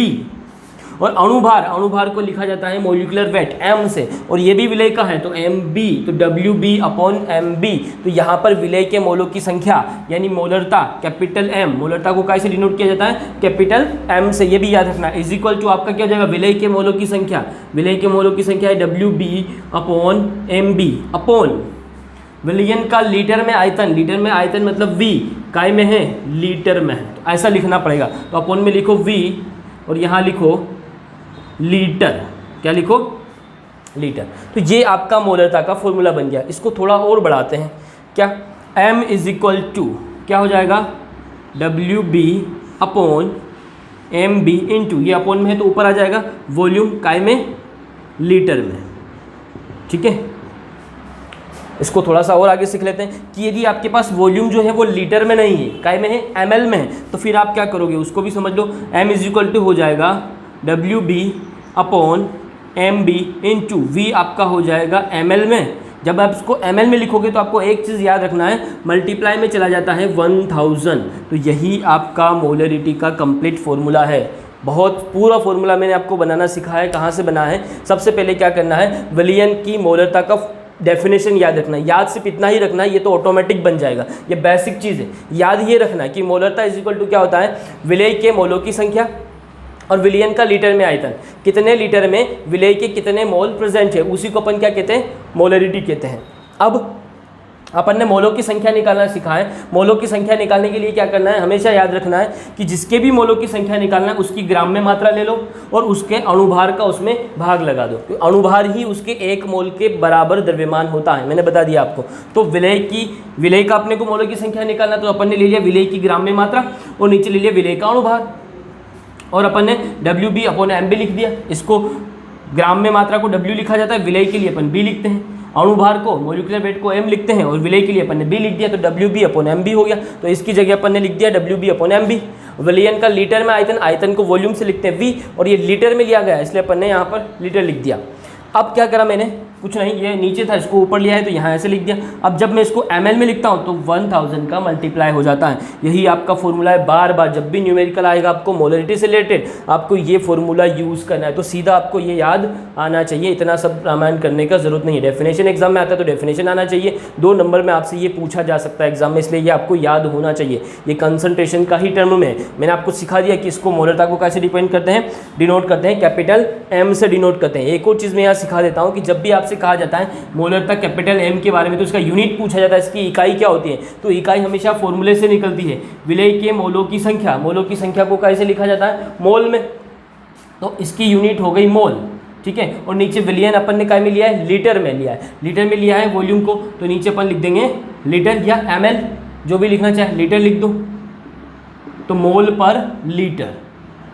और अणुभार को लिखा जाता है मोलिकुलर वेट M से, और ये भी विलय का है तो MB, तो WB/MB। तो यहाँ पर विलय के मोलों की संख्या यानी मोलरता कैपिटल M, मोलरता को काय से डिनोट किया जाता है, कैपिटल M से, ये भी याद रखना। इज इक्वल टू आपका क्या हो जाएगा, विलय के मोलों की संख्या, विलय के मोलों की संख्या है WB/MB अपॉन विलयन का लीटर में आयतन, लीटर में आयतन मतलब V, काय में है, लीटर में है, तो ऐसा लिखना पड़ेगा। तो अपॉन में लिखो V और यहाँ लिखो लीटर, क्या लिखो, लीटर। तो ये आपका मोलरता का फॉर्मूला बन गया। इसको थोड़ा और बढ़ाते हैं, क्या, M इज इक्वल टू क्या हो जाएगा, WB/MB इंटू, ये अपॉन में है तो ऊपर आ जाएगा वॉल्यूम, काय में, लीटर में। ठीक है, इसको थोड़ा सा और आगे सीख लेते हैं कि यदि आपके पास वॉल्यूम जो है वो लीटर में नहीं है, काय में है, ml में है, तो फिर आप क्या करोगे उसको भी समझ लो। M इज इक्वल टू हो जाएगा WB/MB इंटू V आपका हो जाएगा ml में। जब आप इसको ml में लिखोगे तो आपको एक चीज़ याद रखना है, मल्टीप्लाई में चला जाता है 1000, तो यही आपका मोलरिटी का कंप्लीट फॉर्मूला है। बहुत पूरा फॉर्मूला मैंने आपको बनाना सिखाया है, कहाँ से बना है। सबसे पहले क्या करना है, विलयन की मोलरता का डेफिनेशन याद रखना है, याद सिर्फ इतना ही रखना है, ये तो ऑटोमेटिक बन जाएगा, ये बेसिक चीज़ है। याद ये रखना है कि मोलरता इज इक्वल टू क्या होता है, विलय के मोलों की संख्या और विलयन का लीटर में आयतन, कितने लीटर में विलय के कितने मोल प्रेजेंट है, उसी को अपन क्या कहते हैं, मोलरिटी कहते हैं। अब अपन ने मोलों की संख्या निकालना सीखा है। मोलों की संख्या निकालने के लिए क्या करना है, हमेशा याद रखना है कि जिसके भी मोलों की संख्या निकालना है उसकी ग्राम में मात्रा ले लो और उसके अणुभार का उसमें भाग लगा दो। तो अणुभार ही उसके 1 मोल के बराबर द्रव्यमान होता है, मैंने बता दिया आपको। तो विलय का अपने को मोलों की संख्या निकालना, तो अपन ने ले लिया विलय की ग्राम में मात्रा और नीचे ले लिया विलय का अणुभार, और अपन ने WB/MB लिख दिया। इसको ग्राम में मात्रा को W लिखा जाता है, विलय के लिए अपन B लिखते हैं, अणुभार को मोलिकुलर वेट को M लिखते हैं और विलय के लिए अपन ने B लिख दिया, तो WB/MB हो गया। तो इसकी जगह अपन ने लिख दिया WB/MB। विलयन का लीटर में आयतन, आयतन को वॉल्यूम से लिखते हैं V, और ये लीटर में लिया गया इसलिए अपन ने यहाँ पर लीटर लिख दिया। अब क्या करा मैंने, कुछ नहीं, ये नीचे था इसको ऊपर लिया है तो यहाँ ऐसे लिख दिया। अब जब मैं इसको ml में लिखता हूँ तो 1000 का मल्टीप्लाई हो जाता है। यही आपका फॉर्मूला है। बार बार जब भी न्यूमेरिकल आएगा आपको मोलरिटी से रिलेटेड, आपको ये फॉर्मूला यूज़ करना है, तो सीधा आपको ये याद आना चाहिए। इतना सब रामायण करने का जरूरत नहीं है। डेफिनेशन एग्जाम में आता है तो डेफिनेशन आना चाहिए। 2 नंबर में आपसे ये पूछा जा सकता है एग्जाम में, इसलिए ये आपको याद होना चाहिए। ये कंसंट्रेशन का ही टर्म में मैंने आपको सिखा दिया कि इसको मोलरता को कैसे डिपेंड करते हैं, डिनोट करते हैं, कैपिटल M से डिनोट करते हैं। एक और चीज़ मैं यहाँ सिखा देता हूँ कि जब भी आपसे कहा जाता है मोलरता कैपिटल M के बारे में तो इसका यूनिट पूछा जाता है, इसकी इकाई क्या होती है, तो इकाई हमेशा फॉर्मूले से निकलती है। विलय के मोलों की संख्या, मोलों की संख्या को कैसे लिखा जाता है, मोल में, तो इसकी यूनिट हो गई मोल। ठीक है, और नीचे विलयन अपन ने काय में लिया है, लीटर में लिया है, लीटर में लिया है वॉल्यूम को, तो नीचे अपन लिख देंगे लीटर या ml, जो भी लिखना चाहे, लीटर लिख दो, तो मोल पर लीटर,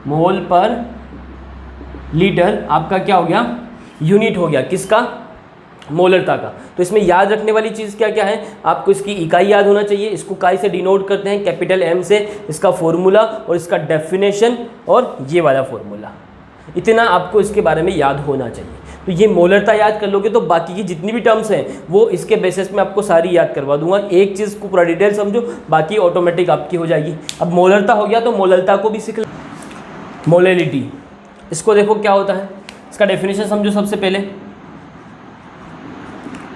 मोल पर लीटर आपका क्या हो गया, यूनिट हो गया, किसका, मोलरता का। तो इसमें याद रखने वाली चीज़ क्या क्या है, आपको इसकी इकाई याद होना चाहिए, इसको काय से डिनोट करते हैं, कैपिटल M से, इसका फॉर्मूला और इसका डेफिनेशन और ये वाला फॉर्मूला, इतना आपको इसके बारे में याद होना चाहिए। तो ये मोलरता याद कर लोगे तो बाकी की जितनी भी टर्म्स हैं वो इसके बेसिस में आपको सारी याद करवा दूंगा। एक चीज़ को पूरा डिटेल समझो, बाकी ऑटोमेटिक आपकी हो जाएगी। अब मोलरता हो गया तो मोलरता को भी सीख लो। मोलरिटी, इसको देखो क्या होता है, इसका डेफिनेशन समझो। सबसे पहले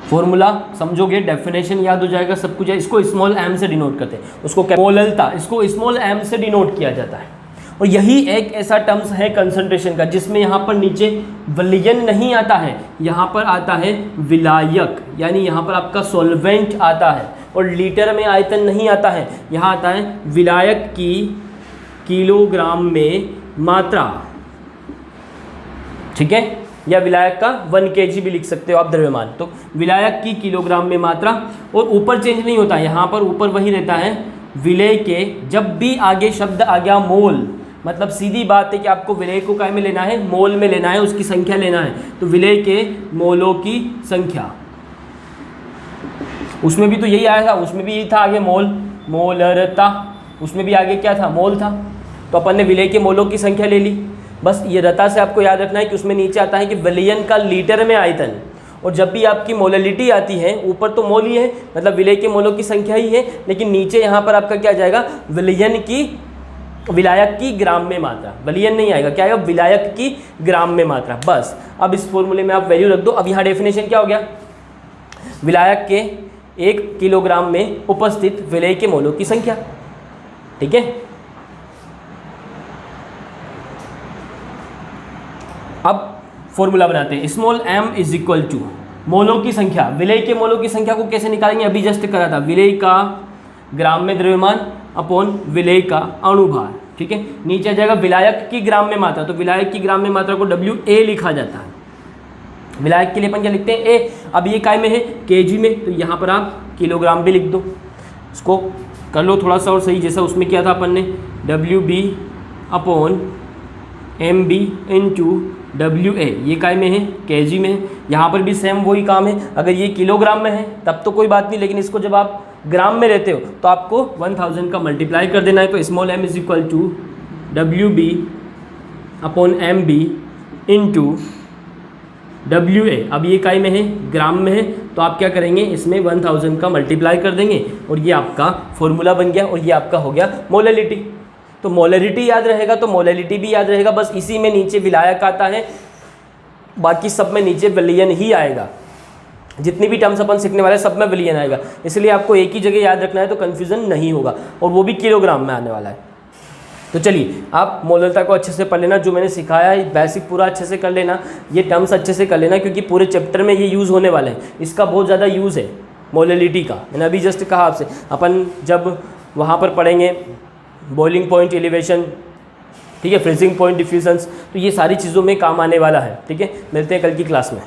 फॉर्मूला समझोगे, डेफिनेशन याद हो जाएगा, सब कुछ है। इसको स्मॉल m से डिनोट करते हैं, उसको मोलरता, इसको स्मॉल m से डिनोट किया जाता है। और यही एक ऐसा टर्म्स है कंसंट्रेशन का जिसमें यहाँ पर नीचे विलयन नहीं आता है, यहाँ पर आता है विलायक, यानी यहाँ पर आपका सॉल्वेंट आता है। और लीटर में आयतन नहीं आता है, यहाँ आता है विलायक की किलोग्राम में मात्रा। ठीक है, या विलायक का 1 kg भी लिख सकते हो आप द्रव्यमान। तो विलायक की किलोग्राम में मात्रा, और ऊपर चेंज नहीं होता, यहाँ पर ऊपर वही रहता है विलेय के। जब भी आगे शब्द आ गया मोल, मतलब सीधी बात है कि आपको विलेय को काय में लेना है, मोल में लेना है, उसकी संख्या लेना है। तो विलेय के मोलों की संख्या, उसमें भी तो यही आया था, उसमें भी यही था आगे मोल, मोलरता, उसमें भी आगे क्या था, मोल था। तो अपन ने विलेय के मोलों की संख्या ले ली। बस ये रता से आपको याद रखना है कि उसमें नीचे आता है कि विलयन का लीटर में आयतन, और जब भी आपकी मोललिटी आती है, ऊपर तो मोल ही है, मतलब विलेय के मोलों की संख्या ही है, लेकिन नीचे यहाँ पर आपका क्या जाएगा, विलयन की, विलायक की ग्राम में मात्रा। विलयन नहीं आएगा, क्या आएगा, विलायक की ग्राम में मात्रा। बस अब इस फॉर्मूले में आप वैल्यू रख दो। अब यहाँ डेफिनेशन क्या हो गया, विलायक के 1 किलोग्राम में उपस्थित विलेय के मोलों की संख्या। ठीक है, अब फॉर्मूला बनाते हैं। Small m is equal to मोलों की संख्या, विलेय के मोलों की संख्या को कैसे निकालेंगे, अभी जस्ट करा था, विलेय का ग्राम में द्रव्यमान अपॉन विलेय का अणुभार। ठीक है, नीचे आ जाएगा विलायक की ग्राम में मात्रा, तो विलायक की ग्राम में मात्रा को WA लिखा जाता है। विलायक के लिए अपन क्या लिखते हैं, A। अब ये काय में है, kg में, तो यहाँ पर आप किलोग्राम भी लिख दो। इसको कर लो थोड़ा सा और सही, जैसा उसमें किया था अपन ने, WB upon MB into WA, ये काय में है, kg में है। यहाँ पर भी सेम वही काम है, अगर ये किलोग्राम में है तब तो कोई बात नहीं, लेकिन इसको जब आप ग्राम में रहते हो तो आपको 1000 का मल्टीप्लाई कर देना है। तो small m is equal to WB upon MB into WA। अब ये काय में है, ग्राम में है, तो आप क्या करेंगे, इसमें 1000 का मल्टीप्लाई कर देंगे, और ये आपका फॉर्मूला बन गया, और ये आपका हो गया मोललिटी। तो मोलरिटी याद रहेगा तो मोललिटी भी याद रहेगा, बस इसी में नीचे विलायक आता है, बाकी सब में नीचे विलयन ही आएगा। जितनी भी टर्म्स अपन सीखने वाले सब में विलयन आएगा, इसलिए आपको एक ही जगह याद रखना है तो कन्फ्यूज़न नहीं होगा, और वो भी किलोग्राम में आने वाला है। तो चलिए आप मोलरता को अच्छे से पढ़ लेना, जो मैंने सिखाया है बेसिक पूरा अच्छे से कर लेना, ये टर्म्स अच्छे से कर लेना, क्योंकि पूरे चैप्टर में ये यूज़ होने वाले हैं। इसका बहुत ज़्यादा यूज़ है मोललिटी का, मैंने अभी जस्ट कहा आपसे। अपन जब वहाँ पर पढ़ेंगे बॉइलिंग पॉइंट, एलिवेशन, ठीक है, फ्रीजिंग पॉइंट, डिफ्यूजन्स, तो ये सारी चीज़ों में काम आने वाला है। ठीक है, मिलते हैं कल की क्लास में।